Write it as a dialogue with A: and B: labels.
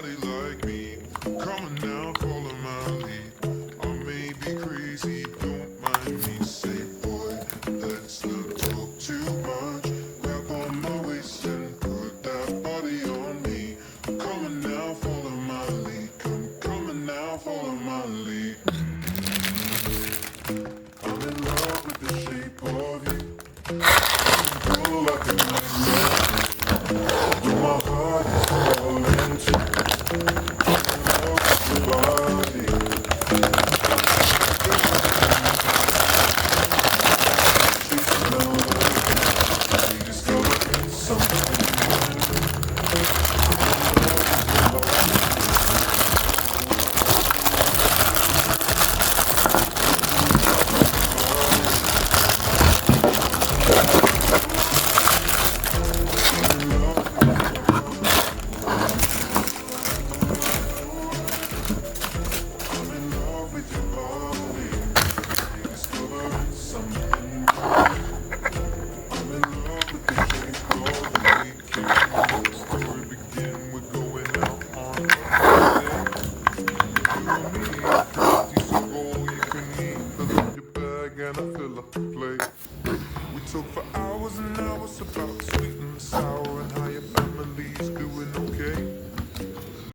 A: somebody like me. Come on now, follow my lead. I may be crazy, don't mind me. Say, boy, let's not talk too much. Grab on my waist and put that body on me. Come on now, follow my lead. Come on now, follow my lead. I'm in love with the shape of you. Feel like a nightmare. Though my heart is falling too. I'm in love with your body. And I feel like play. We talk for hours and hours about sweet and sour.